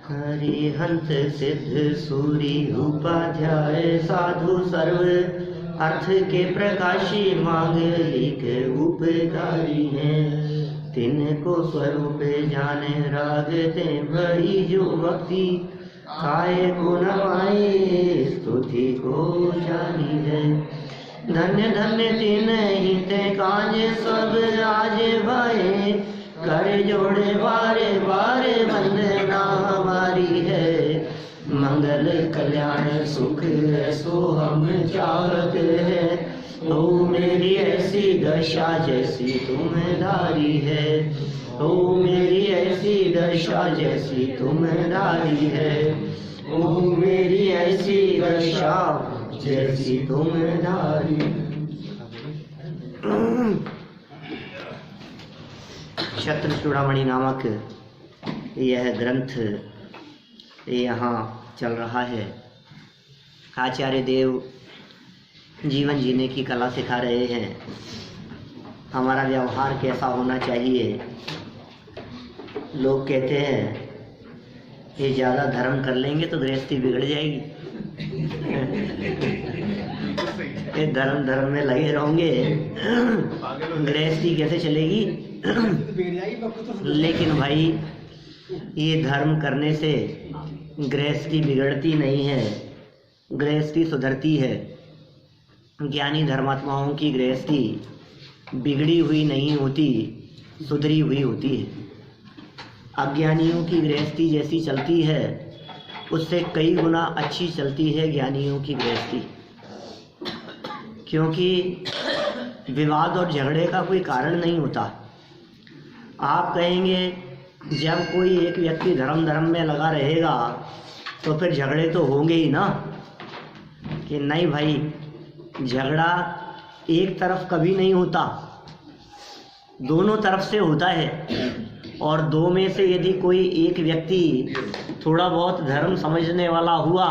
हरिहंस सिद्ध सूरी उपाध्याय साधु सर्व अर्थ के प्रकाशी मांगलिक उपकारी हैं। तिनको स्वरूप जाने रागते भई जो भक्ति काय को न पाए स्तुति को जानी है। धन्य धन्य तिन हिते काज सब आज भये कर जोड़े बारे बारे वंदना हमारी है। मंगल कल्याण सुख ऐसो हम चाहते हैं। ओ मेरी ऐसी दशा जैसी तुम्हारी है। ओ मेरी ऐसी दशा जैसी तुम्हारी है। ओ मेरी ऐसी दशा जैसी तुम्हारी। क्षत्र चूड़ामणि नामक यह ग्रंथ यहाँ चल रहा है। आचार्य देव जीवन जीने की कला सिखा रहे हैं। हमारा व्यवहार कैसा होना चाहिए। लोग कहते हैं ये ज़्यादा धर्म कर लेंगे तो गृहस्थी बिगड़ जाएगी। ये धर्म धर्म में लगे रहोगे गृहस्थी कैसे चलेगी। लेकिन भाई ये धर्म करने से गृहस्थी बिगड़ती नहीं है, गृहस्थी सुधरती है। ज्ञानी धर्मात्माओं की गृहस्थी बिगड़ी हुई नहीं होती, सुधरी हुई होती है। अज्ञानियों की गृहस्थी जैसी चलती है उससे कई गुना अच्छी चलती है ज्ञानियों की गृहस्थी। क्योंकि विवाद और झगड़े का कोई कारण नहीं होता। आप कहेंगे जब कोई एक व्यक्ति धर्म में लगा रहेगा तो फिर झगड़े तो होंगे ही ना। कि नहीं भाई, झगड़ा एक तरफ कभी नहीं होता, दोनों तरफ से होता है। और दो में से यदि कोई एक व्यक्ति थोड़ा बहुत धर्म समझने वाला हुआ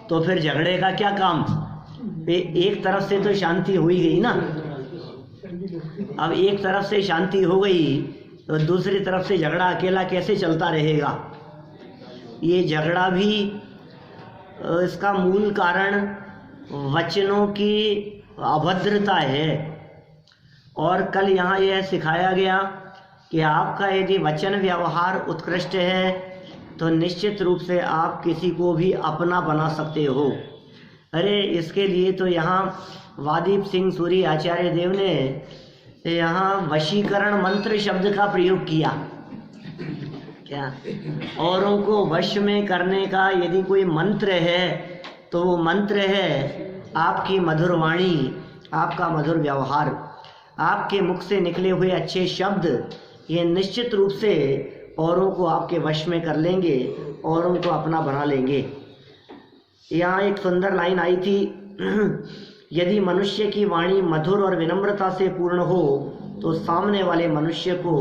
तो फिर झगड़े का क्या काम। एक तरफ से तो शांति हो ही गई ना। अब एक तरफ से शांति हो गई तो दूसरी तरफ से झगड़ा अकेला कैसे चलता रहेगा। ये झगड़ा भी इसका मूल कारण वचनों की अभद्रता है। और कल यहाँ यह सिखाया गया कि आपका यदि वचन व्यवहार उत्कृष्ट है तो निश्चित रूप से आप किसी को भी अपना बना सकते हो। अरे इसके लिए तो यहाँ वादीप सिंह सूरी आचार्य देव ने यहाँ वशीकरण मंत्र शब्द का प्रयोग किया। क्या औरों को वश में करने का यदि कोई मंत्र है तो वो मंत्र है आपकी मधुर वाणी, आपका मधुर व्यवहार, आपके मुख से निकले हुए अच्छे शब्द। ये निश्चित रूप से औरों को आपके वश में कर लेंगे, औरों को अपना बना लेंगे। यहाँ एक सुंदर लाइन आई थी, यदि मनुष्य की वाणी मधुर और विनम्रता से पूर्ण हो तो सामने वाले मनुष्य को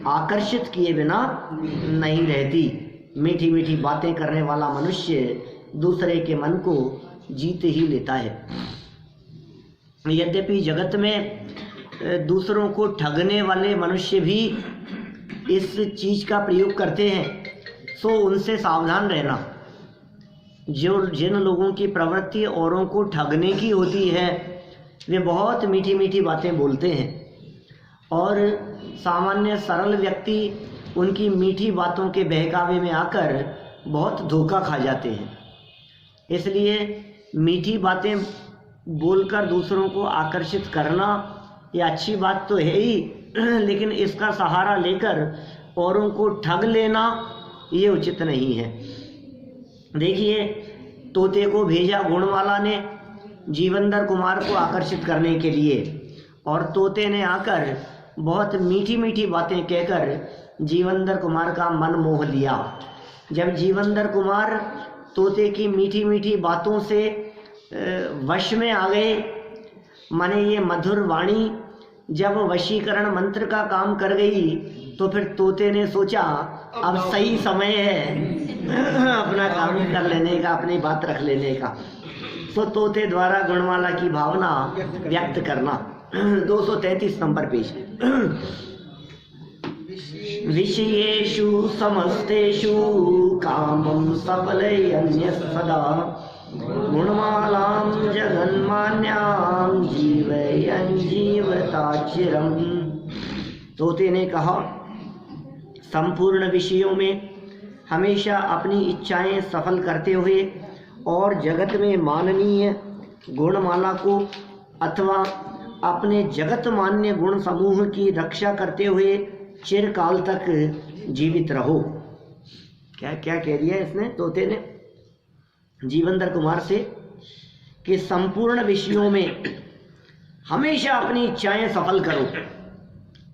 आकर्षित किए बिना नहीं रहती। मीठी मीठी बातें करने वाला मनुष्य दूसरे के मन को जीत ही लेता है। यद्यपि जगत में दूसरों को ठगने वाले मनुष्य भी इस चीज का प्रयोग करते हैं, सो उनसे सावधान रहना। जो जिन लोगों की प्रवृत्ति औरों को ठगने की होती है वे बहुत मीठी मीठी बातें बोलते हैं और सामान्य सरल व्यक्ति उनकी मीठी बातों के बहकावे में आकर बहुत धोखा खा जाते हैं। इसलिए मीठी बातें बोलकर दूसरों को आकर्षित करना ये अच्छी बात तो है ही, लेकिन इसका सहारा लेकर औरों को ठग लेना ये उचित नहीं है। देखिए, तोते को भेजा गुणमाला ने जीवंदर कुमार को आकर्षित करने के लिए, और तोते ने आकर बहुत मीठी मीठी बातें कहकर जीवंदर कुमार का मन मोह लिया। जब जीवंदर कुमार तोते की मीठी मीठी बातों से वश में आ गए, माने ये मधुर वाणी जब वशीकरण मंत्र का काम कर गई तो फिर तोते ने सोचा अब सही समय है अपना काम कर लेने का, अपनी बात रख लेने का। तो तोते द्वारा गुणमाला की भावना व्यक्त करना। 233 नंबर पेज। विषयेषु समस्तेषु कामं सफलयन्य सदा गुणमालां जगन्मान्यां जीवयन् जीवताचिरम्। तोते ने कहा, संपूर्ण विषयों में हमेशा अपनी इच्छाएं सफल करते हुए और जगत में माननीय गुणमाला को अथवा अपने जगत मान्य गुण समूह की रक्षा करते हुए चिरकाल तक जीवित रहो। क्या क्या कह दिया इसने, तोते ने जीवंधर कुमार से कि संपूर्ण विषयों में हमेशा अपनी इच्छाएं सफल करो,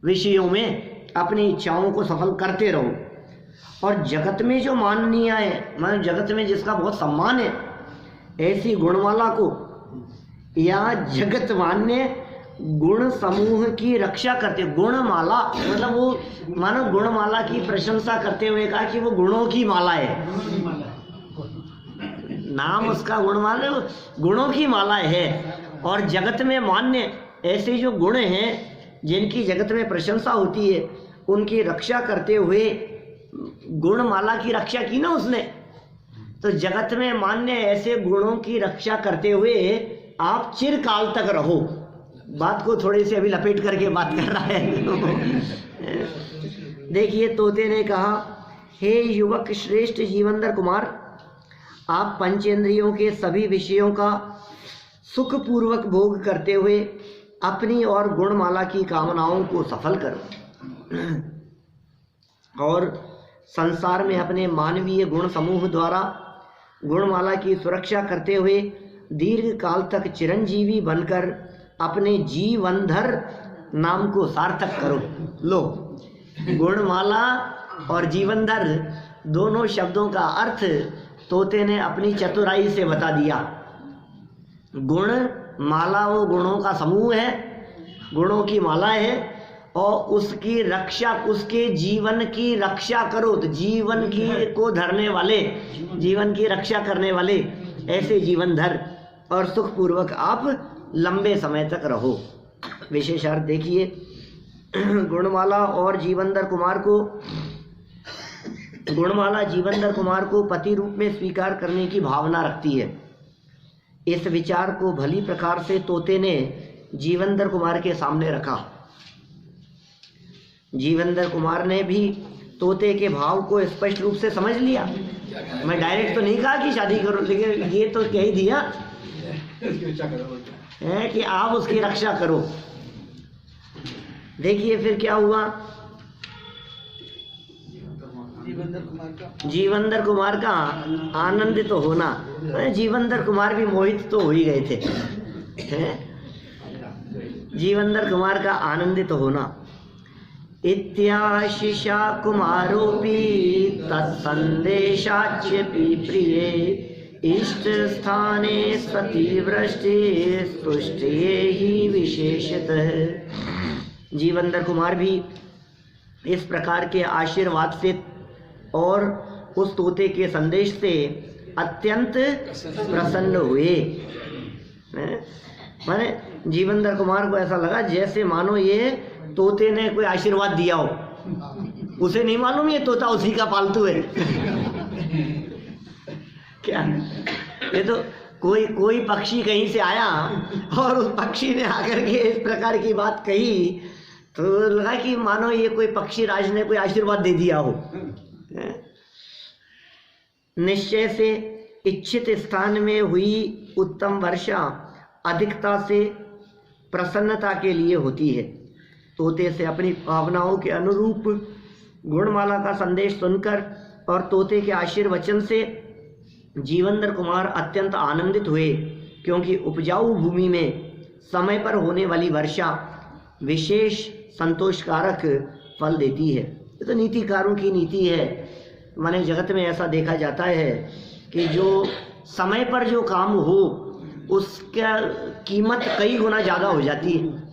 विषयों में अपनी इच्छाओं को सफल करते रहो, और जगत में जो माननीय है, मतलब जगत में जिसका बहुत सम्मान है, ऐसी गुणमाला को या जगत मान्य गुण समूह की रक्षा करते। गुणमाला मतलब वो मानो गुणमाला की प्रशंसा करते हुए कहा कि वो गुणों की माला है, नाम उसका गुणमाला, गुणों की माला है। और जगत में मान्य ऐसे जो गुण हैं जिनकी जगत में प्रशंसा होती है, उनकी रक्षा करते हुए गुणमाला की रक्षा की ना उसने। तो जगत में मान्य ऐसे गुणों की रक्षा करते हुए आप चिरकाल तक रहो। बात को थोड़ी सी अभी लपेट करके बात कर रहा है। देखिए, तोते ने कहा, हे युवक श्रेष्ठ जीवंधर कुमार, आप पंचेंद्रियों के सभी विषयों का सुखपूर्वक भोग करते हुए अपनी और गुणमाला की कामनाओं को सफल करो और संसार में अपने मानवीय गुण समूह द्वारा गुणमाला की सुरक्षा करते हुए दीर्घ काल तक चिरंजीवी बनकर अपने जीवंधर नाम को सार्थक करो। लो, गुणमाला और जीवंधर दोनों शब्दों का अर्थ तोते ने अपनी चतुराई से बता दिया। गुण माला वो गुणों का समूह है, गुणों की माला है, और उसकी रक्षा, उसके जीवन की रक्षा करो। तो जीवन की को धरने वाले, जीवन की रक्षा करने वाले ऐसे जीवनधर, और सुखपूर्वक आप लंबे समय तक रहो। विशेषार्थ देखिए, गुणमाला और जीवंधर कुमार को, गुणमाला जीवंधर कुमार को पति रूप में स्वीकार करने की भावना रखती है। इस विचार को भली प्रकार से तोते ने जीवंधर कुमार के सामने रखा। जीवंधर कुमार ने भी तोते के भाव को स्पष्ट रूप से समझ लिया। मैं डायरेक्ट तो नहीं कहा कि शादी करो, लेकिन ये तो कह ही दिया है कि आप उसकी रक्षा करो। देखिए फिर क्या हुआ, जीवंधर कुमार का आनंदित तो होना, जीवंधर कुमार भी मोहित तो हो ही गए थे। जीवंधर कुमार का आनंदित होना। इत्याशिषा कुमारोपि तत्संदेशाच्यपि प्रिये इष्ट स्थाने सती वृष्टि तुष्टिये ही विशेषतः। जीवंधर कुमार भी इस प्रकार के आशीर्वाद से और उस तोते के संदेश से अत्यंत प्रसन्न हुए। माने जीवंधर कुमार को ऐसा लगा जैसे मानो ये तोते ने कोई आशीर्वाद दिया हो। उसे नहीं मालूम ये तोता उसी का पालतू है। क्या ये तो कोई पक्षी कहीं से आया और उस पक्षी ने आकर के इस प्रकार की बात कही, तो लगा कि मानो ये कोई पक्षी राज ने कोई आशीर्वाद दे दिया हो। निश्चय से इच्छित स्थान में हुई उत्तम वर्षा अधिकता से प्रसन्नता के लिए होती है। तोते से अपनी भावनाओं के अनुरूप गुणमाला का संदेश सुनकर और तोते के आशीर्वचन से जीवंधर कुमार अत्यंत आनंदित हुए, क्योंकि उपजाऊ भूमि में समय पर होने वाली वर्षा विशेष संतोषकारक फल देती है। ये तो नीतिकारों की नीति है। माने जगत में ऐसा देखा जाता है कि जो समय पर जो काम हो उसका कीमत कई गुना ज़्यादा हो जाती है,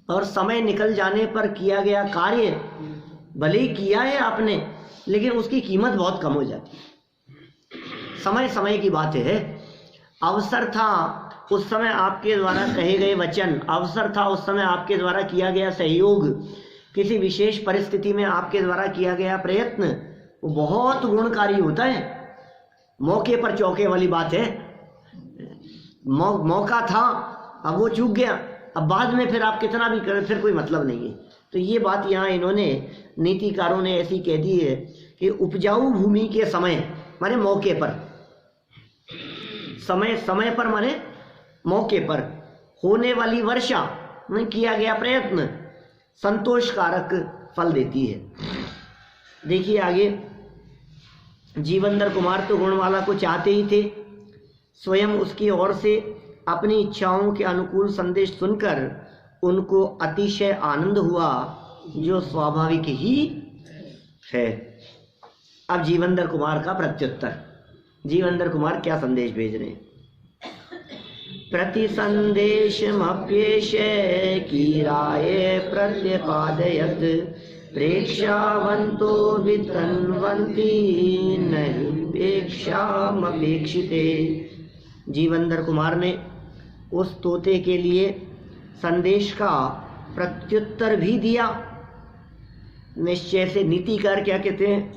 और समय निकल जाने पर किया गया कार्य भले ही किया है आपने, लेकिन उसकी कीमत बहुत कम हो जाती है। समय समय की बात है। अवसर था उस समय आपके द्वारा कहे गए वचन, अवसर था उस समय आपके द्वारा किया गया सहयोग, किसी विशेष परिस्थिति में आपके द्वारा किया गया प्रयत्न वो बहुत गुणकारी होता है। मौके पर चौके वाली बात है। मौका था, अब वो चूक गया, अब बाद में फिर आप कितना भी करें फिर कोई मतलब नहीं है। तो ये बात यहाँ इन्होंने नीतिकारों ने ऐसी कह दी है कि उपजाऊ भूमि के समय माने मौके पर, समय पर माने मौके पर होने वाली वर्षा में किया गया प्रयत्न संतोषकारक फल देती है। देखिए आगे, जीवनधर कुमार तो गुणमाला को चाहते ही थे। स्वयं उसकी ओर से अपनी इच्छाओं के अनुकूल संदेश सुनकर उनको अतिशय आनंद हुआ, जो स्वाभाविक ही है। अब जीवनधर कुमार का प्रत्युत्तर, जीवनधर कुमार क्या संदेश भेज रहे हैं। प्रति संदेशमप्येष कीराये प्रत्यपादयत् प्रेक्षावन्तो वितन्वन्ति नैवेक्षामपेक्षिते। जीवनधर कुमार ने उस तोते के लिए संदेश का प्रत्युत्तर भी दिया। निश्चय से, नीतिकार क्या कहते हैं,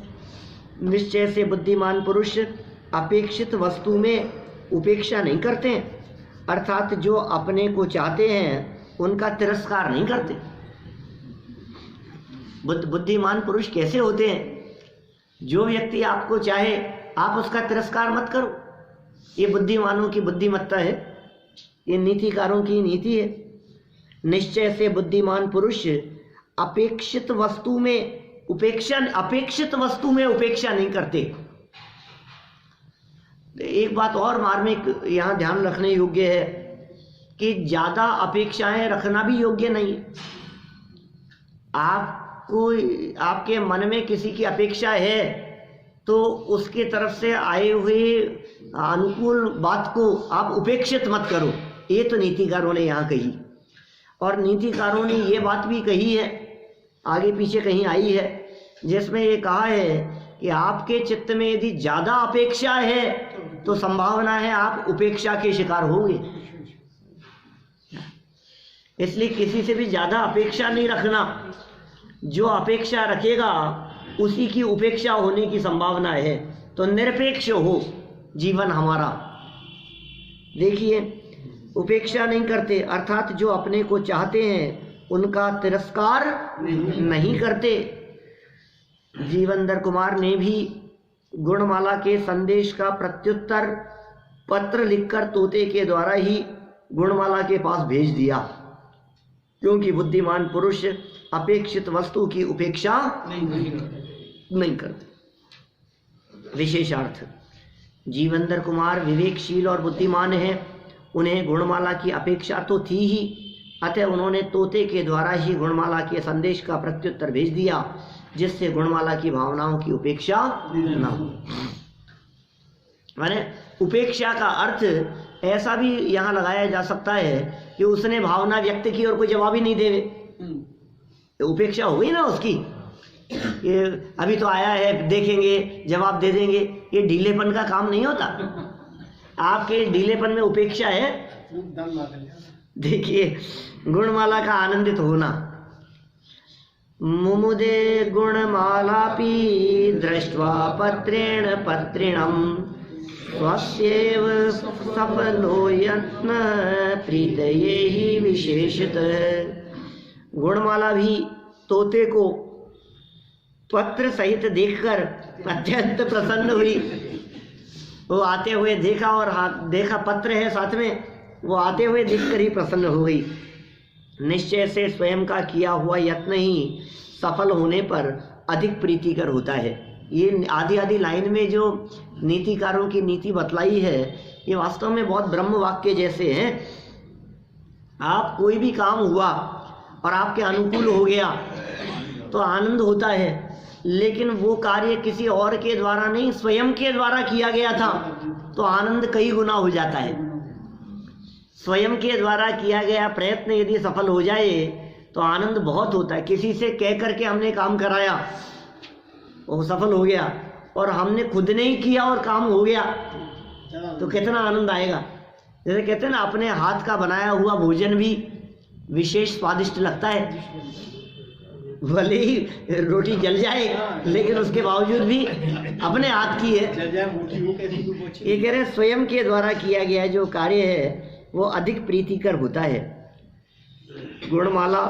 निश्चय से बुद्धिमान पुरुष अपेक्षित वस्तु में उपेक्षा नहीं करते, अर्थात जो अपने को चाहते हैं उनका तिरस्कार नहीं करते। बुद्धिमान पुरुष कैसे होते हैं, जो व्यक्ति आपको चाहे आप उसका तिरस्कार मत करो। ये बुद्धिमानों की बुद्धिमत्ता है, ये नीतिकारों की नीति है। निश्चय से बुद्धिमान पुरुष अपेक्षित वस्तु में अपेक्षित वस्तु में उपेक्षा नहीं करते। एक बात और मार्मिक यहाँ ध्यान रखने योग्य है कि ज्यादा अपेक्षाएं रखना भी योग्य नहीं है। आपको, आपके मन में किसी की अपेक्षा है तो उसके तरफ से आए हुए अनुकूल बात को आप उपेक्षित मत करो। ये तो नीतिकारों ने यहाँ कही, और नीतिकारों ने ये बात भी कही है, आगे पीछे कहीं आई है, जिसमें ये कहा है कि आपके चित्त में यदि ज्यादा अपेक्षा है तो संभावना है आप उपेक्षा के शिकार होंगे। इसलिए किसी से भी ज्यादा अपेक्षा नहीं रखना। जो अपेक्षा रखेगा उसी की उपेक्षा होने की संभावना है। तो निरपेक्ष हो जीवन हमारा। देखिए, उपेक्षा नहीं करते, अर्थात जो अपने को चाहते हैं उनका तिरस्कार नहीं करते। जीवनधर कुमार ने भी गुणमाला के संदेश का प्रत्युत्तर पत्र लिखकर तोते के द्वारा ही गुणमाला के पास भेज दिया, क्योंकि बुद्धिमान पुरुष अपेक्षित वस्तु की उपेक्षा नहीं करते। विशेषार्थ, जीवनधर कुमार विवेकशील और बुद्धिमान हैं, उन्हें गुणमाला की अपेक्षा तो थी ही, अतः उन्होंने तोते के द्वारा ही गुणमाला के संदेश का प्रत्युत्तर भेज दिया, जिससे गुणमाला की भावनाओं की उपेक्षा न हो। माने उपेक्षा का अर्थ ऐसा भी यहाँ लगाया जा सकता है कि उसने भावना व्यक्त की और कोई जवाब ही नहीं देवे, तो उपेक्षा हो गई ना उसकी। ये अभी तो आया है, देखेंगे, जवाब दे देंगे, ये ढीलेपन का काम नहीं होता। आपके ढीलेपन में उपेक्षा है। देखिए, गुणमाला का आनंदित होना। मुमुदे गुणमालापि दृष्ट्वा पत्रेण पत्रिणम् स्वस्यैव सफलो यत्न प्रीतये ही विशेषतः। गुणमाला भी तोते को पत्र सहित देखकर अत्यंत प्रसन्न हुई। वो आते हुए देखा, और देखा पत्र है साथ में, वो आते हुए देखकर ही प्रसन्न हो गई। निश्चय से स्वयं का किया हुआ यत्न ही सफल होने पर अधिक प्रीतिकर होता है। ये आधी आधी लाइन में जो नीतिकारों की नीति बतलाई है, ये वास्तव में बहुत ब्रह्म वाक्य जैसे हैं। आप कोई भी काम हुआ और आपके अनुकूल हो गया तो आनंद होता है, लेकिन वो कार्य किसी और के द्वारा नहीं, स्वयं के द्वारा किया गया था तो आनंद कई गुना हो जाता है। स्वयं के द्वारा किया गया प्रयत्न यदि सफल हो जाए तो आनंद बहुत होता है। किसी से कह करके हमने काम कराया, वो सफल हो गया, और हमने खुद ने ही किया और काम हो गया, तो कितना आनंद आएगा। जैसे कहते हैं ना, अपने हाथ का बनाया हुआ भोजन भी विशेष स्वादिष्ट लगता है। भले ही रोटी जल जाए लेकिन उसके बावजूद भी अपने हाथ की है। ये कह रहे हैं स्वयं के द्वारा किया गया जो कार्य है वो अधिक प्रीतिकर होता है। गुणमाला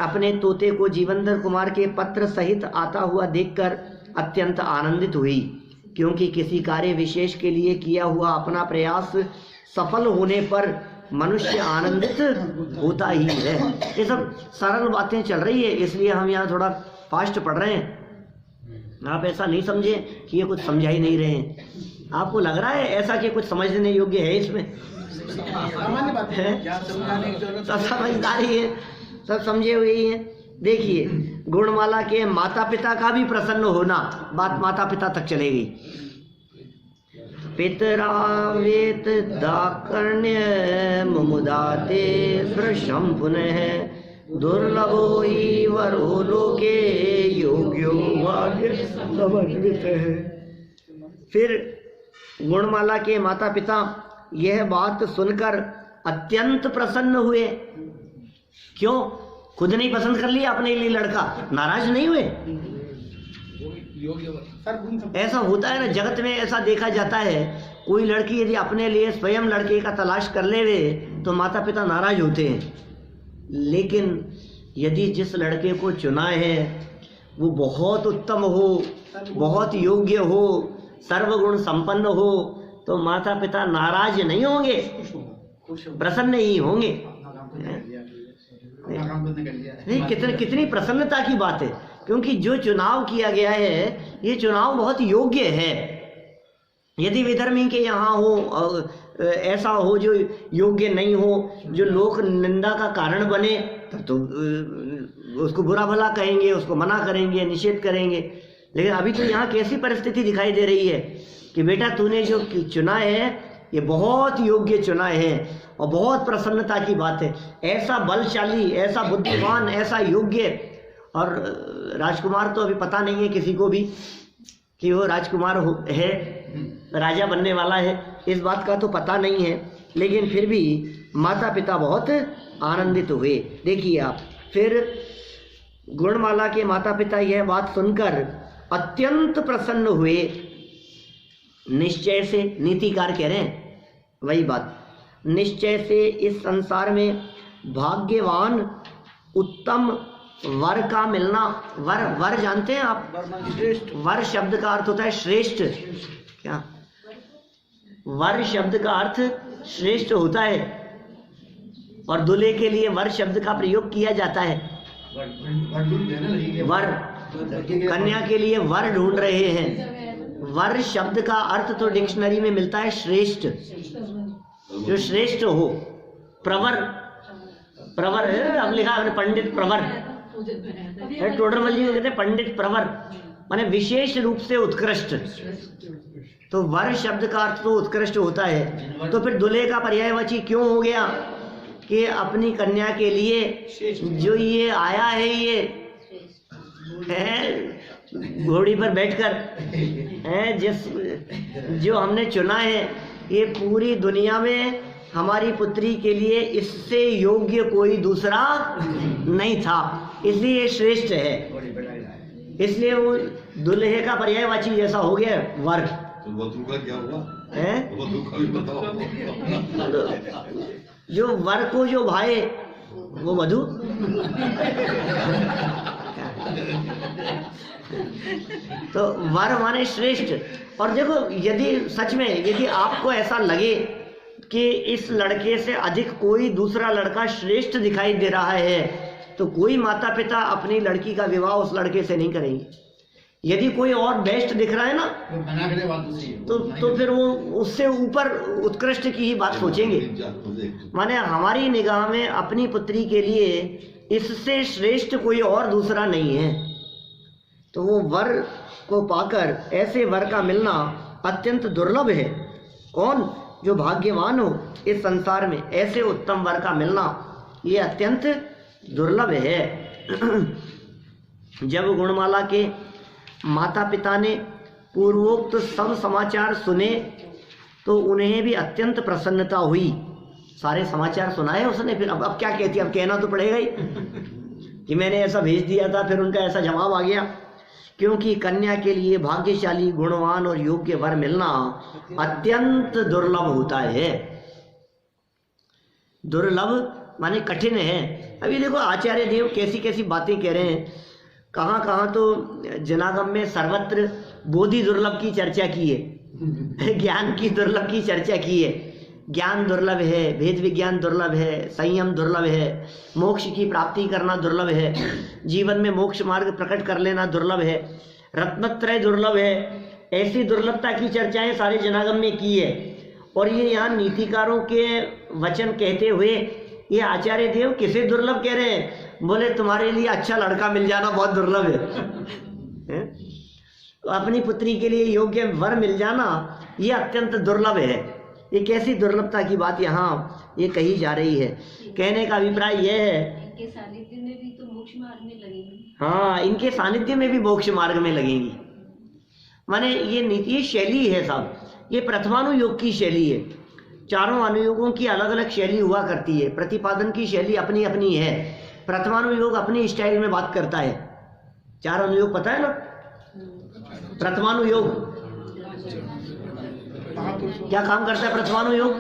अपने तोते को जीवंदर कुमार के पत्र सहित आता हुआ देखकर अत्यंत आनंदित हुई, क्योंकि किसी कार्य विशेष के लिए किया हुआ अपना प्रयास सफल होने पर मनुष्य आनंदित होता ही है। ये सब सरल बातें चल रही है, इसलिए हम यहाँ थोड़ा फास्ट पढ़ रहे हैं। आप ऐसा नहीं समझे कि ये कुछ समझा ही नहीं रहे हैं। आपको लग रहा है ऐसा कि कुछ समझने योग्य है इसमें? सामान्य बात है, सब समझदारी है, सब समझे हुए ही हैं। देखिए, गुणमाला के माता पिता का भी प्रसन्न होना, बात माता पिता तक चलेगी। पितरावेत दाकर्ण्य मुमुदाते सृशं पुनः दुर्लभो ही वरो लोके योग्यो भाग्य समन्वित है। फिर गुणमाला के माता पिता यह बात सुनकर अत्यंत प्रसन्न हुए। क्यों? खुद नहीं पसंद कर लिया अपने लिए लड़का, नाराज नहीं हुए। ऐसा होता है ना जगत में, ऐसा देखा जाता है, कोई लड़की यदि अपने लिए स्वयं लड़के का तलाश कर ले वे तो माता पिता नाराज होते हैं। लेकिन यदि जिस लड़के को चुना है वो बहुत उत्तम हो, बहुत योग्य हो, सर्वगुण संपन्न हो, तो माता पिता नाराज नहीं होंगे, प्रसन्न ही होंगे। नहीं, कितनी प्रसन्नता की बात है, क्योंकि जो चुनाव किया गया है ये चुनाव बहुत योग्य है। यदि विधर्मी के यहाँ हो, ऐसा हो जो योग्य नहीं हो, जो लोक निंदा का कारण बने, तब तो उसको बुरा भला कहेंगे, उसको मना करेंगे, निषेध करेंगे। लेकिन अभी तो यहाँ कैसी परिस्थिति दिखाई दे रही है कि बेटा तूने जो चुना है ये बहुत योग्य चुना है और बहुत प्रसन्नता की बात है। ऐसा बलशाली, ऐसा बुद्धिमान, ऐसा योग्य, और राजकुमार तो अभी पता नहीं है किसी को भी कि वो राजकुमार है, राजा बनने वाला है, इस बात का तो पता नहीं है। लेकिन फिर भी माता पिता बहुत आनंदित हुए। देखिए आप, फिर गुणमाला के माता पिता यह बात सुनकर अत्यंत प्रसन्न हुए। निश्चय से, नीतिकार कह रहे हैं वही बात, निश्चय से इस संसार में भाग्यवान उत्तम वर का मिलना, वर जानते हैं आप? वर शब्द का अर्थ होता है श्रेष्ठ। क्या? वर शब्द का अर्थ श्रेष्ठ होता है, और दूल्हे के लिए वर शब्द का प्रयोग किया जाता है। वर, कन्या के लिए वर ढूंढ रहे हैं। वर शब्द का अर्थ तो डिक्शनरी में मिलता है श्रेष्ठ, जो श्रेष्ठ हो। प्रवर, प्रवर है, अब लिखा है पंडित प्रवर, टोडरमल जी को कहते हैं पंडित प्रवर, माने विशेष रूप से उत्कृष्ट। तो वर शब्द का अर्थ तो उत्कृष्ट होता है। तो फिर दूल्हे का पर्यायवाची क्यों हो गया कि अपनी कन्या के लिए जो ये आया है, ये है घोड़ी पर बैठकर है, जो हमने चुना है, ये पूरी दुनिया में हमारी पुत्री के लिए इससे योग्य कोई दूसरा नहीं था, इसलिए ये श्रेष्ठ है। इसलिए वो दुल्हे का पर्यायवाची जैसा हो गया वर। तो वधू का क्या हुआ है? वधू का भी बताओ। जो वर को जो भाए वो वधू। तो वर माने श्रेष्ठ। और देखो, यदि सच में यदि आपको ऐसा लगे कि इस लड़के से अधिक कोई दूसरा लड़का श्रेष्ठ दिखाई दे रहा है, तो कोई माता पिता अपनी लड़की का विवाह उस लड़के से नहीं करेंगे। यदि कोई और बेस्ट दिख रहा है ना, तो फिर वो उससे ऊपर उत्कृष्ट की ही बात सोचेंगे। माने हमारी निगाह में अपनी पुत्री के लिए इससे श्रेष्ठ कोई और दूसरा नहीं है। तो वो वर को पाकर ऐसे वर का मिलना अत्यंत दुर्लभ है। कौन? जो भाग्यवान हो इस संसार में, ऐसे उत्तम वर का मिलना ये अत्यंत दुर्लभ है। जब गुणमाला के माता पिता ने पूर्वोक्त सब समाचार सुने तो उन्हें भी अत्यंत प्रसन्नता हुई। सारे समाचार सुनाए उसने, फिर अब क्या कहती है, अब कहना तो पड़ेगा ही। कि मैंने ऐसा भेज दिया था, फिर उनका ऐसा जवाब आ गया। क्योंकि कन्या के लिए भाग्यशाली, गुणवान और योग्य वर मिलना अत्यंत दुर्लभ होता है। दुर्लभ माने कठिन है। अभी देखो आचार्य देव कैसी कैसी बातें कह रहे हैं। कहाँ कहाँ तो जनागम में सर्वत्र बोधि दुर्लभ की चर्चा की है, ज्ञान की दुर्लभ की चर्चा की है। ज्ञान दुर्लभ है, भेद विज्ञान दुर्लभ है, संयम दुर्लभ है, मोक्ष की प्राप्ति करना दुर्लभ है, जीवन में मोक्ष मार्ग प्रकट कर लेना दुर्लभ है, रत्नत्रय दुर्लभ है। ऐसी दुर्लभता की चर्चाएं सारे जनागम में की है। और ये यहाँ नीतिकारों के वचन कहते हुए ये आचार्य देव किसे दुर्लभ कह रहे हैं? बोले तुम्हारे लिए अच्छा लड़का मिल जाना बहुत दुर्लभ है। तो अपनी पुत्री के लिए योग्य वर मिल जाना ये अत्यंत दुर्लभ है। ये कैसी दुर्लभता की बात यहाँ ये कही जा रही है। कहने का अभिप्राय यह है, इनके सानिध्य में भी तो मोक्ष मार्ग में लगेंगी। हाँ, इनके सानिध्य में भी मोक्ष मार्ग में लगेंगी। माने ये नीति शैली है साहब, ये प्रथमानुयोग की शैली है। चारों अनुयोगों की अलग अलग शैली हुआ करती है, प्रतिपादन की शैली अपनी अपनी है। प्रथमानुयोग अपनी स्टाइल में बात करता है। चार अनुयोग पता है ना? प्रथमानुयोग क्या काम करता है? प्रथमानुयोग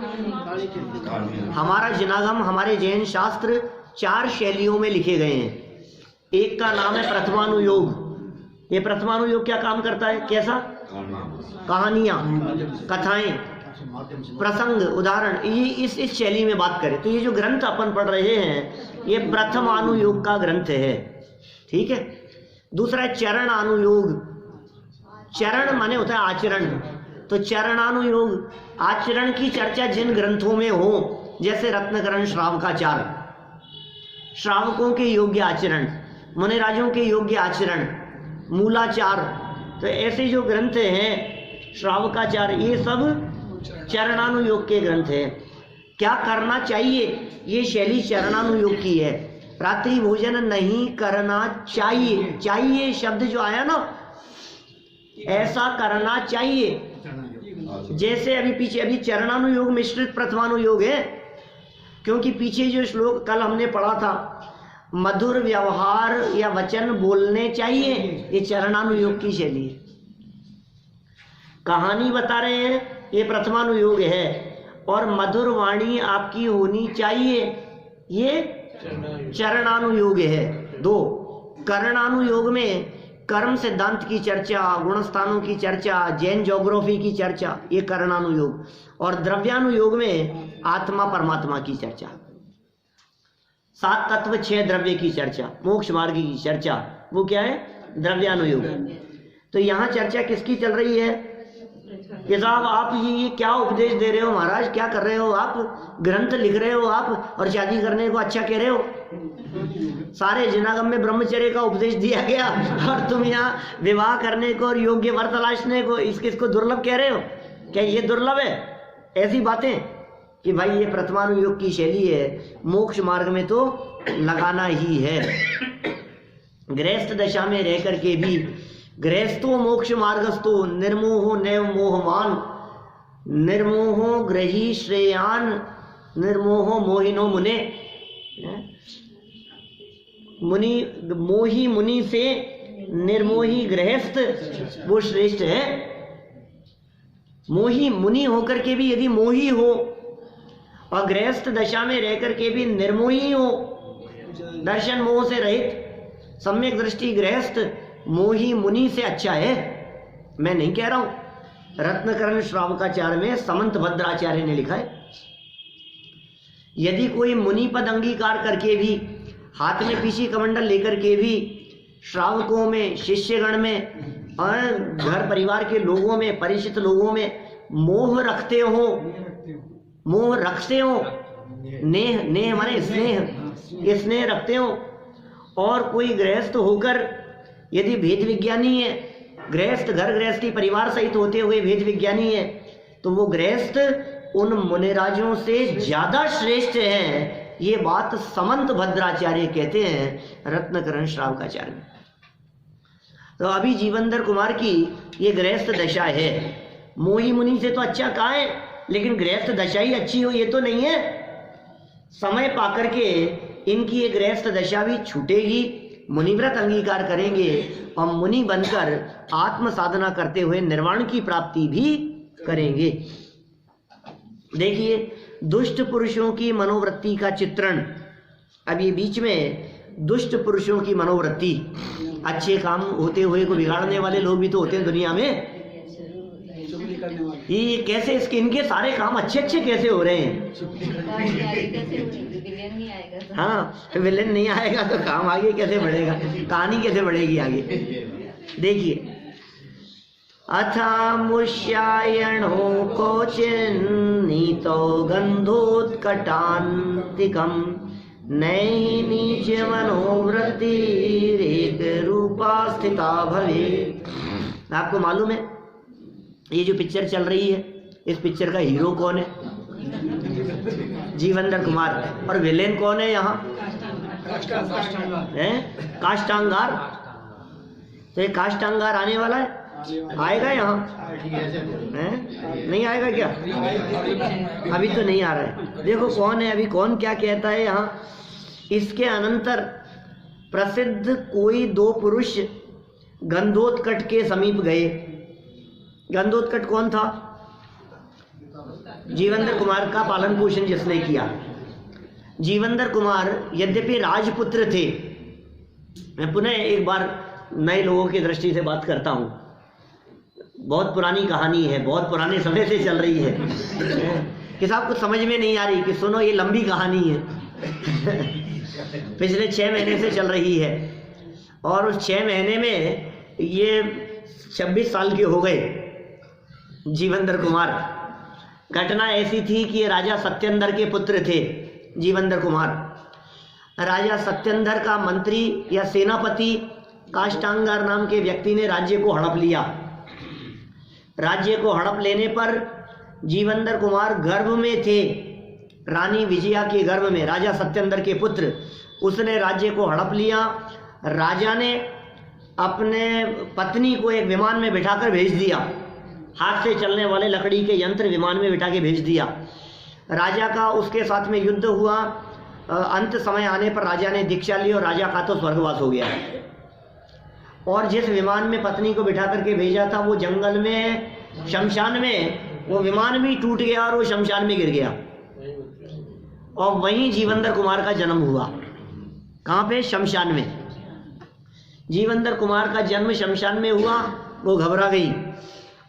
हमारा जनागम, हमारे जैन शास्त्र 4 शैलियों में लिखे गए हैं। एक का नाम है प्रथमानुयोग। ये प्रथमानुयोग क्या काम करता है? कैसा? कहानियां, कथाएं, प्रसंग, उदाहरण, ये इस शैली में बात करें तो ये जो ग्रंथ अपन पढ़ रहे हैं ये प्रथमानुयोग का ग्रंथ है। ठीक है। दूसरा है चरणानुयोग। चरण माने होता है आचरण, तो चरणानुयोग आचरण की चर्चा जिन ग्रंथों में हो, जैसे रत्नकरण श्रावकाचार, श्रावकों के योग्य आचरण, मुनिराजों के योग्य आचरण, मूलाचार, तो ऐसे जो ग्रंथ हैं श्रावकाचार ये सब चरणानुयोग के ग्रंथ हैं। क्या करना चाहिए? ये शैली चरणानुयोग की है। रात्रि भोजन नहीं करना चाहिए। चाहिए शब्द जो आया ना, ऐसा करना चाहिए। जैसे अभी पीछे अभी चरणानुयोग मिश्रित प्रथमानुयोग है, क्योंकि पीछे जो श्लोक कल हमने पढ़ा था, मधुर व्यवहार या वचन बोलने चाहिए, ये चरणानुयोग की शैली है। कहानी बता रहे हैं, ये प्रथमानुयोग है। और मधुर वाणी आपकी होनी चाहिए, ये चरणानुयोग है। 2 करणानुयोग में कर्म सिद्धांत की चर्चा, गुणस्थानों की चर्चा, जैन ज्योग्राफी की चर्चा, ये करणानुयोग। और द्रव्यानुयोग में आत्मा परमात्मा की चर्चा, 7 तत्व 6 द्रव्य की चर्चा, मोक्ष मार्ग की चर्चा, वो क्या है? द्रव्यानुयोग। तो यहाँ चर्चा किसकी चल रही है कि साहब आप ये क्या उपदेश दे रहे हो महाराज? क्या कर रहे हो आप? ग्रंथ लिख रहे हो आप और शादी करने को अच्छा कह रहे हो। सारे जनागम में ब्रह्मचर्य का उपदेश दिया गया और तुम यहाँ विवाह करने को और योग्य वर तलाशने को इसको दुर्लभ कह रहे हो। क्या ये दुर्लभ है? ऐसी बातें कि भाई ये प्रथमानुयोग की शैली है, मोक्ष मार्ग में तो लगाना ही है। गृहस्थ दशा में रह करके भी गृहस्थो मोक्ष मार्गस्थो निर्मोहो नैव मोहमान निर्मोहो ग्रही श्रेयान निर्मोहो मोहिनो मुने। मुनि मोही मुनि से निर्मोही गृहस्थ वो श्रेष्ठ है। मोही मुनि होकर के भी यदि मोही हो और गृहस्थ दशा में रहकर के भी निर्मोही हो, दर्शन मोह से रहित, सम्यक दृष्टि गृहस्थ मोही मुनि से अच्छा है। मैं नहीं कह रहा हूं। रत्नकरण श्रावकाचार्य में समंत भद्राचार्य ने लिखा है, यदि कोई मुनि पद अंगीकार करके भी, हाथ में पीछी कमंडल लेकर के भी श्रावकों में, शिष्यगण में और घर परिवार के लोगों में, परिचित लोगों में मोह रखते हो, मोह रखते हो, नेह, नेह माने स्नेह, स्नेह रखते हो, और कोई गृहस्थ होकर यदि भेद विज्ञानी है, गृहस्थ घर गृहस्थी परिवार सहित होते हुए भेद विज्ञानी है, तो वो गृहस्थ उन मुनिराजों से ज्यादा श्रेष्ठ है। ये बात समंत भद्राचार्य कहते हैं रत्नकरण श्रावकाचार्य में। तो अभी जीवनधर कुमार की ये गृहस्थ दशा है। मोही मुनि से तो अच्छा कहा है, लेकिन गृहस्थ दशा ही अच्छी हो ये तो नहीं है। समय पाकर के इनकी ये गृहस्थ दशा भी छूटेगी, मुनिव्रत अंगीकार करेंगे और मुनि बनकर आत्म साधना करते हुए निर्वाण की प्राप्ति भी करेंगे। देखिए दुष्ट पुरुषों की मनोवृत्ति का चित्रण, अब ये बीच में दुष्ट पुरुषों की मनोवृत्ति, अच्छे काम होते हुए को बिगाड़ने वाले लोग भी तो होते हैं दुनिया में। चुगली करने वाले ये कैसे इसके इनके सारे काम अच्छे अच्छे कैसे हो रहे हैं? हाँ, विलेन नहीं आएगा तो काम आगे कैसे बढ़ेगा, कहानी कैसे बढ़ेगी आगे। देखिए अथा मुष्यायणो कोचिन्नीतो गंधोत्कटान्तिकम् नैहि नीच मनोवृत्तिरेक रूपा स्थिता भवेत्। आपको मालूम है ये जो पिक्चर चल रही है, इस पिक्चर का हीरो कौन है? जीवेंद्र कुमार। और विलेन कौन है यहाँ? काष्टांगार। तो ये काष्टांगार आने वाला है, आएगा यहाँ? नहीं आएगा क्या? अभी तो नहीं आ रहा है। देखो कौन है, अभी कौन क्या कहता है यहाँ। इसके अनंतर प्रसिद्ध कोई दो पुरुष गंधोत्कट के समीप गए। गंधोत्कट कौन था? जीवेंद्र कुमार का पालन पोषण जिसने किया। जीवेंद्र कुमार यद्यपि राजपुत्र थे, मैं पुनः एक बार नए लोगों की दृष्टि से बात करता हूँ, बहुत पुरानी कहानी है, बहुत पुराने समय से चल रही है कि साहब कुछ समझ में नहीं आ रही कि सुनो ये लंबी कहानी है पिछले 6 महीने से चल रही है और उस 6 महीने में ये 26 साल के हो गए जीवेंद्र कुमार। घटना ऐसी थी कि ये राजा सत्येंद्र के पुत्र थे जीवेंद्र कुमार। राजा सत्येंद्र का मंत्री या सेनापति काष्टांगार नाम के व्यक्ति ने राज्य को हड़प लिया। राज्य को हड़प लेने पर जीवेंद्र कुमार गर्भ में थे, रानी विजया के गर्भ में, राजा सत्येंद्र के पुत्र। उसने राज्य को हड़प लिया। राजा ने अपने पत्नी को एक विमान में बिठाकर भेज दिया, हाथ से चलने वाले लकड़ी के यंत्र विमान में बिठा के भेज दिया। राजा का उसके साथ में युद्ध हुआ। अंत समय आने पर राजा ने दीक्षा ली और राजा का तो स्वर्गवास हो गया। और जिस विमान में पत्नी को बिठा करके भेजा था वो जंगल में, शमशान में, वो विमान भी टूट गया और वो शमशान में गिर गया। और वहीं जीवेंद्र कुमार का जन्म हुआ। कहाँ पे? शमशान में। जीवेंद्र कुमार का जन्म शमशान में हुआ। वो घबरा गई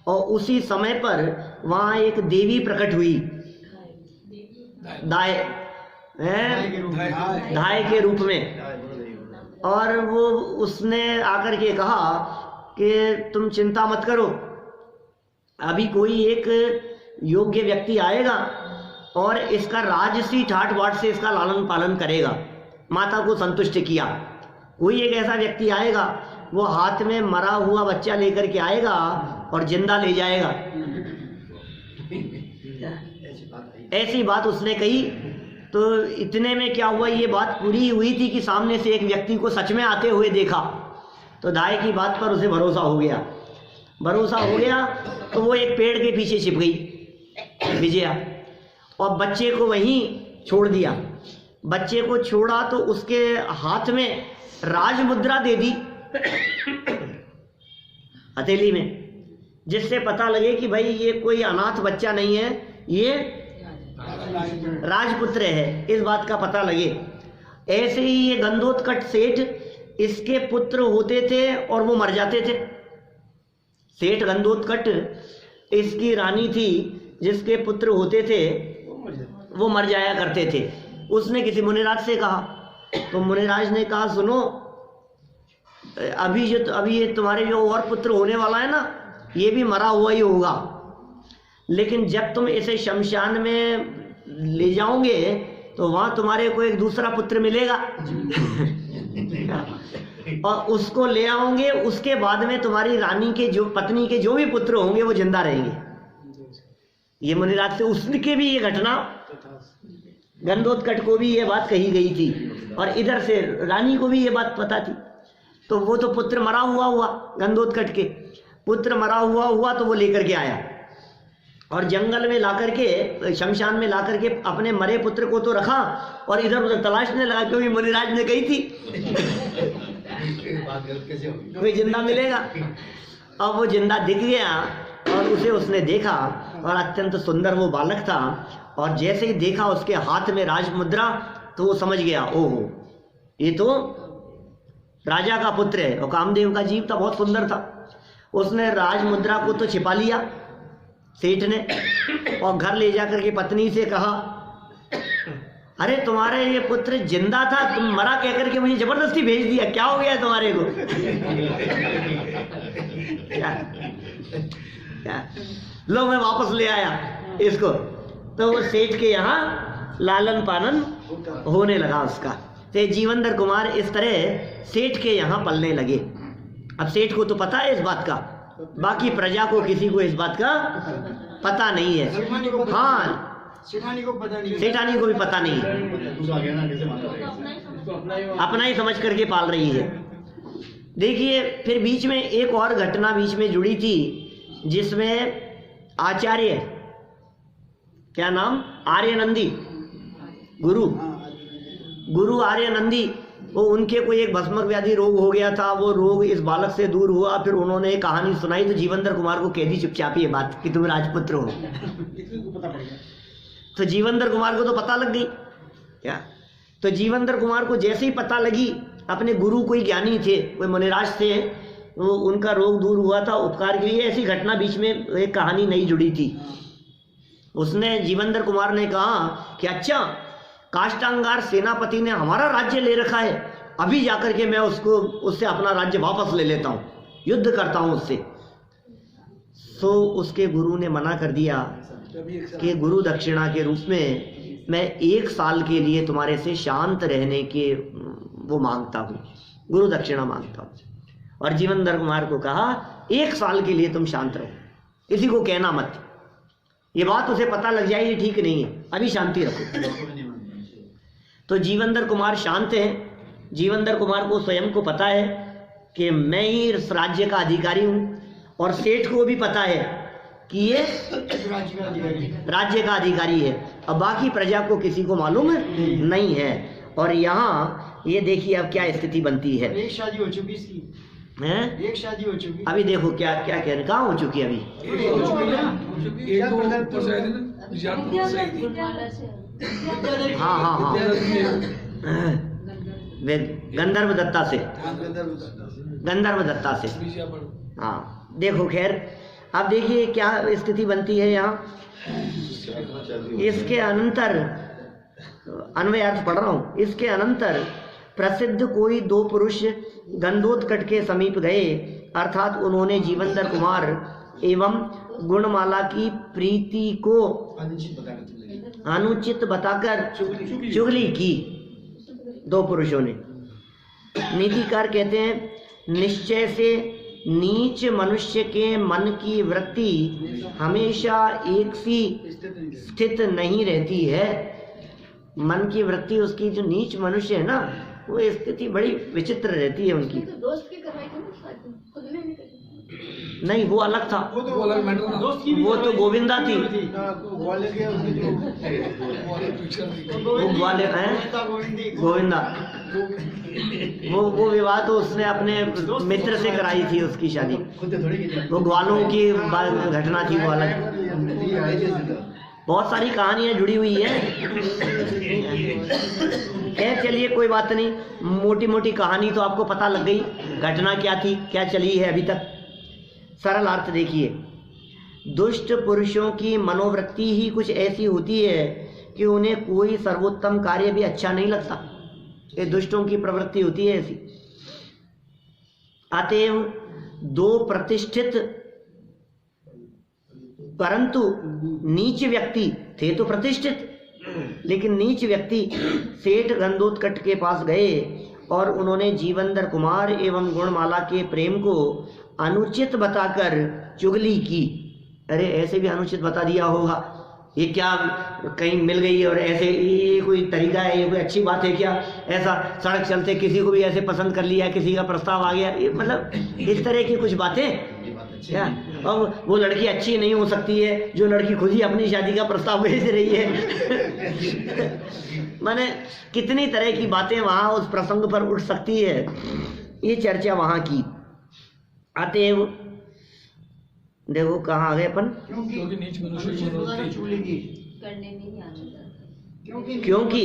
और उसी समय पर वहाँ एक देवी प्रकट हुई, धाय के रूप में। और वो उसने आकर के कहा कि तुम चिंता मत करो, अभी कोई एक योग्य व्यक्ति आएगा और इसका राजसी ठाट बाट से इसका लालन पालन करेगा। माता को संतुष्ट किया। कोई एक ऐसा व्यक्ति आएगा, वो हाथ में मरा हुआ बच्चा लेकर के आएगा और जिंदा ले जाएगा। ऐसी बात उसने कही। तो इतने में क्या हुआ, ये बात पूरी हुई थी कि सामने से एक व्यक्ति को सच में आते हुए देखा। तो दाई की बात पर उसे भरोसा हो गया। भरोसा हो गया तो वो एक पेड़ के पीछे छिप गई विजया और बच्चे को वहीं छोड़ दिया। बच्चे को छोड़ा तो उसके हाथ में राज मुद्रा दे दी हथेली में, जिससे पता लगे कि भाई ये कोई अनाथ बच्चा नहीं है, ये राजपुत्र है, इस बात का पता लगे। ऐसे ही ये गंधोत्कट सेठ, इसके पुत्र होते थे और वो मर जाते थे। सेठ गंधोत्कट इसकी रानी थी, जिसके पुत्र होते थे वो मर जाया करते थे। उसने किसी मुनिराज से कहा, तो मुनिराज ने कहा सुनो, अभी ये तुम्हारे जो और पुत्र होने वाला है ना, ये भी मरा हुआ ही होगा, लेकिन जब तुम इसे शमशान में ले जाओगे तो वहां तुम्हारे को एक दूसरा पुत्र मिलेगा और उसको ले आओगे। उसके बाद में तुम्हारी रानी के जो पत्नी के जो भी पुत्र होंगे वो जिंदा रहेंगे। ये मुनिराज से उसके भी ये घटना, गंधोत्कट को भी ये बात कही गई थी और इधर से रानी को भी ये बात पता थी। तो वो तो पुत्र मरा हुआ गंधोत्कट के पुत्र मरा हुआ तो वो लेकर के आया और जंगल में लाकर के, शमशान में लाकर के अपने मरे पुत्र को तो रखा और इधर उधर तलाशने लगा, क्योंकि मुनिराज ने कही थी कोई जिंदा मिलेगा। अब वो जिंदा दिख गया और उसे उसने देखा और अत्यंत सुंदर वो बालक था, और जैसे ही देखा उसके हाथ में राजमुद्रा, तो वो समझ गया, ओहो ये तो राजा का पुत्र है। और कामदेव का जीव था, बहुत सुंदर था। उसने राजमुद्रा को तो छिपा लिया सेठ ने, और घर ले जाकर के पत्नी से कहा, अरे तुम्हारा ये पुत्र जिंदा था, तुम मरा कह करके मुझे जबरदस्ती भेज दिया, क्या हो गया है तुम्हारे को? क्या? लो मैं वापस ले आया इसको। तो वो सेठ के यहाँ लालन पालन होने लगा उसका। तो जीवनधर कुमार इस तरह सेठ के यहाँ पलने लगे। अब सेठ को तो पता है इस बात का, बाकी प्रजा को किसी को इस बात का पता नहीं है। हाँ, सेठानी को भी पता नहीं है, अपना ही समझ करके पाल रही है। देखिए फिर बीच में एक और घटना बीच में जुड़ी थी, जिसमें आचार्य, क्या नाम, आर्यनंदी, गुरु आर्यनंदी, वो उनके कोई एक भस्मक व्याधि रोग हो गया था। वो रोग इस बालक से दूर हुआ। फिर उन्होंने एक कहानी सुनाई, तो जीवनधर कुमार को कह दी चुपचाप ये बात कि तुम राजपुत्र हो। तो जीवनधर कुमार को तो पता लग गई क्या। तो जीवनधर कुमार को जैसे ही पता लगी, अपने गुरु कोई ज्ञानी थे, कोई मुनिराज थे, वो उनका रोग दूर हुआ था उपकार के लिए। ऐसी घटना बीच में एक कहानी नई जुड़ी थी। उसने जीवनधर कुमार ने कहा कि अच्छा, काष्टांगार सेनापति ने हमारा राज्य ले रखा है, अभी जाकर के मैं उससे अपना राज्य वापस ले लेता हूँ, युद्ध करता हूँ उससे। तो उसके गुरु ने मना कर दिया कि गुरु दक्षिणा के रूप में मैं 1 साल के लिए तुम्हारे से शांत रहने के वो मांगता हूँ, गुरु दक्षिणा मांगता हूँ। और जीवनधर कुमार को कहा 1 साल के लिए तुम शांत रहो, किसी को कहना मत, ये बात उसे पता लग जाए ये ठीक नहीं है, अभी शांति रखो। तो जीवनधर कुमार शांत हैं। जीवनधर कुमार को स्वयं को पता है कि मैं ही इस राज्य का अधिकारी हूँ, और सेठ को भी पता है कि ये राज्य का अधिकारी है। अब बाकी प्रजा को किसी को मालूम नहीं है। और यहाँ ये देखिए अब क्या स्थिति बनती है। एक शादी हो चुकी इसकी, हैं? एक शादी हो चुकी। अभी देखो क्या क्या कह रहे, कहाँ हो चुकी अभी? हाँ हाँ हाँ, गंधर्व दत्ता से, गंधर्व दत्ता से। हाँ देखो, खैर अब देखिए क्या स्थिति बनती है यहाँ। इसके अनंतर, अन्वय अर्थ पढ़ रहा हूँ, इसके अनंतर प्रसिद्ध कोई 2 पुरुष गंधोत्कट के समीप गए, अर्थात उन्होंने जीवनधर कुमार एवं गुणमाला की प्रीति को अनुचित बताकर चुगली की। 2 पुरुषों ने। नीतिकार कहते हैं, निश्चय से नीच मनुष्य के मन की वृत्ति हमेशा एक सी स्थित नहीं रहती है। मन की वृत्ति उसकी, जो नीच मनुष्य है ना, वो स्थिति बड़ी विचित्र रहती है उनकी। तो दोस्त की करवाई थी ना शादी, खुद में नहीं करी। नहीं, वो अलग था, वो अलग मैटर था। वो तो गोविंदा थी, वो ग्वालियर हैं, गोविंदा। वो विवाह तो उसने अपने मित्र से कराई थी उसकी शादी, वो ग्वालों की घटना थी, वो अलग। बहुत सारी कहानियां जुड़ी हुई है। खैर चलिए कोई बात नहीं, मोटी मोटी कहानी तो आपको पता लग गई, घटना क्या थी, क्या चली है अभी तक। सरल अर्थ देखिए, दुष्ट पुरुषों की मनोवृत्ति ही कुछ ऐसी होती है कि उन्हें कोई सर्वोत्तम कार्य भी अच्छा नहीं लगता। ये दुष्टों की प्रवृत्ति होती है ऐसी। अतएव 2 प्रतिष्ठित परंतु नीच व्यक्ति थे, तो प्रतिष्ठित लेकिन नीच व्यक्ति सेठ गंधोत्कट के पास गए और उन्होंने जीवनधर कुमार एवं गुणमाला के प्रेम को अनुचित बताकर चुगली की। अरे ऐसे भी अनुचित बता दिया होगा, ये क्या कहीं मिल गई और ऐसे, ये कोई तरीका है, ये कोई अच्छी बात है क्या? ऐसा सड़क चलते किसी को भी ऐसे पसंद कर लिया, किसी का प्रस्ताव आ गया, ये मतलब इस तरह की कुछ बातें क्या? अब वो लड़की अच्छी नहीं हो सकती है जो लड़की खुद ही अपनी शादी का प्रस्ताव भेज रही है। माने कितनी तरह की बातें वहां उस प्रसंग पर उठ सकती है, ये चर्चा वहां की। अतएव देखो कहाँ आ गए अपन, क्योंकि नीच मनुष्य की मनोवृत्ति करने में ही आनंद आता है। क्योंकि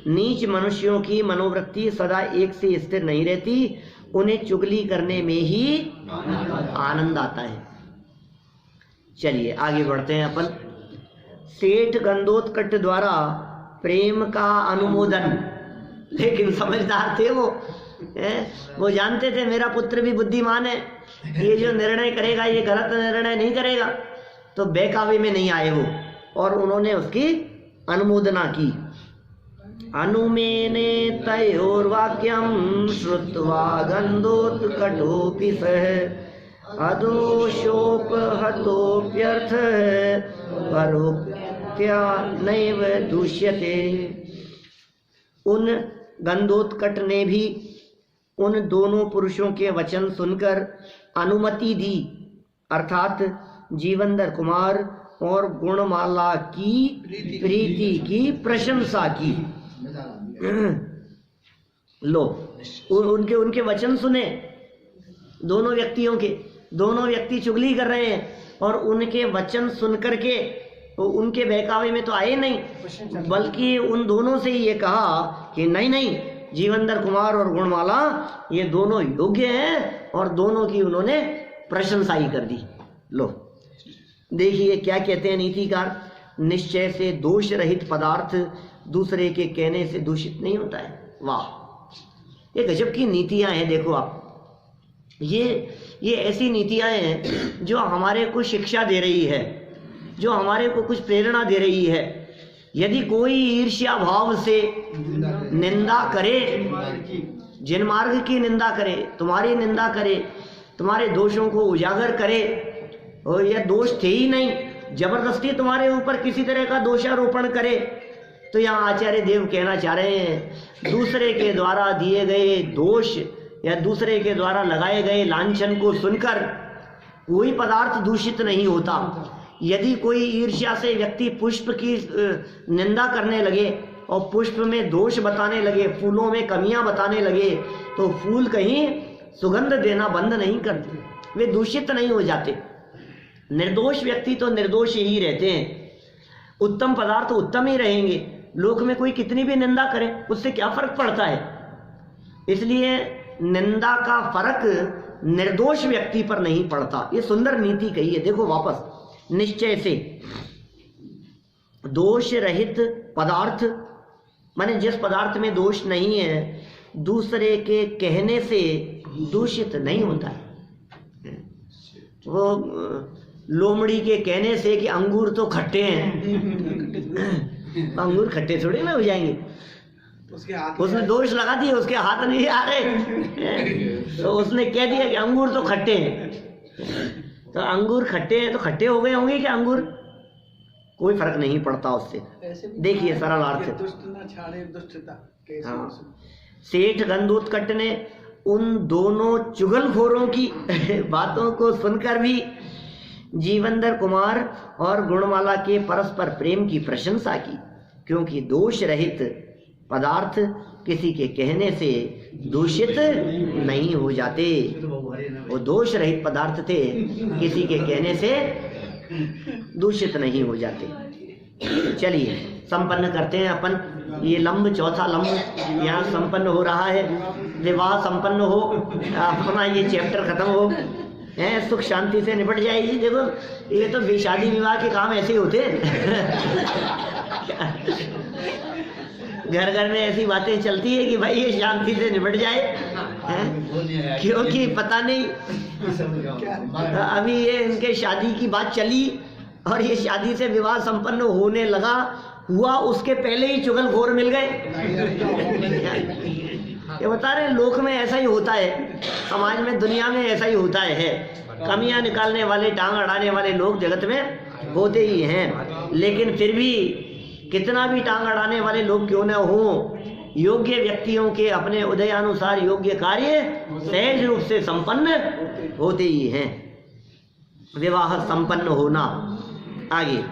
नीच मनुष्यों की मनोवृत्ति सदा एक से स्थिर नहीं रहती, उन्हें चुगली करने में ही आनंद आता है। चलिए आगे बढ़ते हैं अपन। सेठ गंधोत्कच द्वारा प्रेम का अनुमोदन, लेकिन समझदार थे वो जानते थे मेरा पुत्र भी बुद्धिमान है, ये जो निर्णय करेगा ये गलत निर्णय नहीं करेगा, तो बहकावे में नहीं आए वो, और उन्होंने उसकी अनुमोदना की। अनुमेने तयोर्वाक्यं श्रुत्वा गन्धोत्कचोऽपि सः अदोषोपहतोऽप्यर्थः परोक्त्या नैव दुष्यते। उन गंधोत्कच ने भी उन दोनों पुरुषों के वचन सुनकर अनुमति दी, अर्थात जीवनधर कुमार और गुणमाला की प्रीति की प्रशंसा की। लो उनके वचन सुने दोनों व्यक्तियों के, दोनों व्यक्ति चुगली कर रहे हैं और उनके वचन सुनकर के तो उनके बहकावे में तो आए नहीं, बल्कि उन दोनों से ये कहा कि नहीं नहीं, जीवनधर कुमार और गुणमाला ये दोनों योग्य हैं, और दोनों की उन्होंने प्रशंसा ही कर दी। लो देखिए क्या कहते हैं नीतिकार, निश्चय से दोष रहित पदार्थ दूसरे के कहने से दूषित नहीं होता है। वाह, ये गजब की नीतियां हैं। देखो आप, ये ऐसी नीतियां हैं जो हमारे को शिक्षा दे रही है, जो हमारे को कुछ प्रेरणा दे रही है। यदि कोई ईर्ष्या भाव से निंदा करे, जिन मार्ग की निंदा करे, तुम्हारी निंदा करे, तुम्हारे दोषों को उजागर करे, और यह दोष थे ही नहीं, जबरदस्ती तुम्हारे ऊपर किसी तरह का दोषारोपण करे, तो यहाँ आचार्य देव कहना चाह रहे हैं दूसरे के द्वारा दिए गए दोष या दूसरे के द्वारा लगाए गए लांछन को सुनकर कोई पदार्थ दूषित नहीं होता। यदि कोई ईर्ष्या से व्यक्ति पुष्प की निंदा करने लगे और पुष्प में दोष बताने लगे, फूलों में कमियां बताने लगे, तो फूल कहीं सुगंध देना बंद नहीं करते, वे दूषित नहीं हो जाते। निर्दोष व्यक्ति तो निर्दोष ही रहते हैं, उत्तम पदार्थ उत्तम ही रहेंगे। लोक में कोई कितनी भी निंदा करे उससे क्या फर्क पड़ता है। इसलिए निंदा का फर्क निर्दोष व्यक्ति पर नहीं पड़ता। ये सुंदर नीति कही है। देखो वापस, निश्चय से दोष रहित पदार्थ, माने जिस पदार्थ में दोष नहीं है, दूसरे के कहने से दूषित नहीं होता है। वो लोमड़ी के कहने से कि अंगूर तो खट्टे हैं, अंगूर खट्टे थोड़े ना हो जाएंगे, उसने दोष लगा दिया, उसके हाथ नहीं आ रहे, तो उसने कह दिया कि अंगूर तो खट्टे हैं, तो अंगूर खट्टे हैं तो खट्टे हो गए होंगे क्या अंगूर? कोई फर्क नहीं पड़ता उससे। देखिए सरल अर्थ। हाँ, सेठ गंधोत्कच ने उन दोनों चुगलखोरों की बातों को सुनकर भी जीवनधर कुमार और गुणमाला के परस्पर प्रेम की प्रशंसा की, क्योंकि दोष रहित पदार्थ किसी के कहने से दूषित नहीं हो जाते। वो दोष रहित पदार्थ थे, किसी के कहने से दूषित नहीं हो जाते। चलिए संपन्न करते हैं अपन ये लंब, चौथा लंब यहाँ संपन्न हो रहा है। विवाह संपन्न हो, अपना ये चैप्टर खत्म हो, हैं, सुख शांति से निपट जाएगी। देखो ये तो शादी विवाह के काम ऐसे ही होते हैं। घर घर में ऐसी बातें चलती है कि भाई ये शांति से निपट जाए, हैं? क्योंकि पता नहीं अभी ये इनके शादी की बात चली और ये शादी से विवाह संपन्न होने लगा, हुआ उसके पहले ही चुगलखोर मिल गए। ये बता रहे लोक में ऐसा ही होता है, समाज में, दुनिया में ऐसा ही होता है। कमियां निकालने वाले, टांग अड़ाने वाले लोग जगत में होते ही हैं, लेकिन फिर भी कितना भी टांग अड़ाने वाले लोग क्यों न हो, योग्य व्यक्तियों के अपने उदयानुसार योग्य कार्य सहज रूप से संपन्न होते ही हैं। विवाह संपन्न होना। आगे,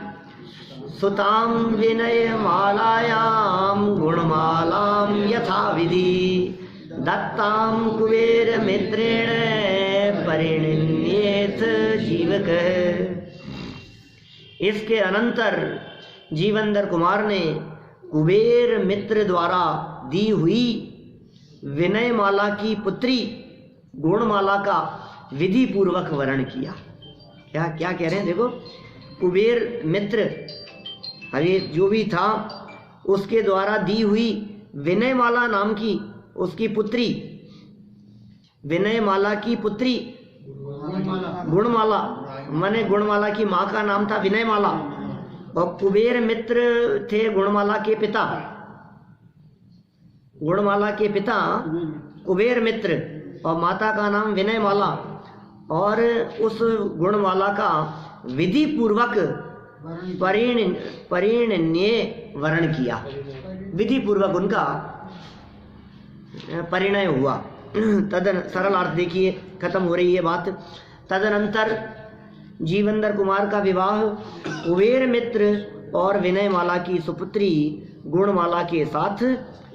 सुताम विनय मालायाम गुणमालाम यथा विधि दत्ताम कुबेर मित्रेण परिणिन्येत जीवक। इसके अनंतर जीवंदर कुमार ने कुबेर मित्र द्वारा दी हुई विनय माला की पुत्री गुणमाला का विधि पूर्वक वर्ण किया। क्या क्या कह रहे हैं, देखो, कुबेर मित्र अरे जो भी था उसके द्वारा दी हुई विनय माला नाम की उसकी पुत्री, विनय माला की पुत्री गुणमाला, माने गुणमाला की माँ का नाम था विनय माला, और कुबेर मित्र थे गुणमाला के पिता। गुणमाला के पिता कुबेर मित्र और माता का नाम विनय माला, और उस गुणमाला का विधि पूर्वक परिणय वर्ण किया, विधि पूर्वक उनका परिणय हुआ। तदन सरल अर्थ देखिए, खत्म हो रही है बात। तदनंतर जीवंदर कुमार का विवाह कुबेर मित्र और विनय माला की सुपुत्री गुणमाला के साथ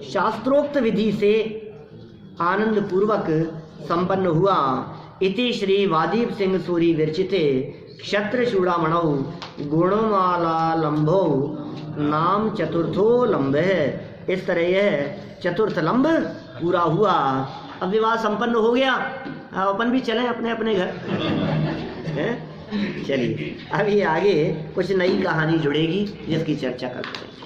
शास्त्रोक्त विधि से आनंद पूर्वक संपन्न हुआ। इति श्री वादीप सिंह सूरी विरचिते क्षत्र चूड़ामणौ गुणमाला लंबो नाम चतुर्थो लंब है। इस तरह यह चतुर्थ लंब पूरा हुआ। अब विवाह संपन्न हो गया, अपन भी चलें अपने अपने घर। चलिए अब ये आगे कुछ नई कहानी जुड़ेगी जिसकी चर्चा करते हैं।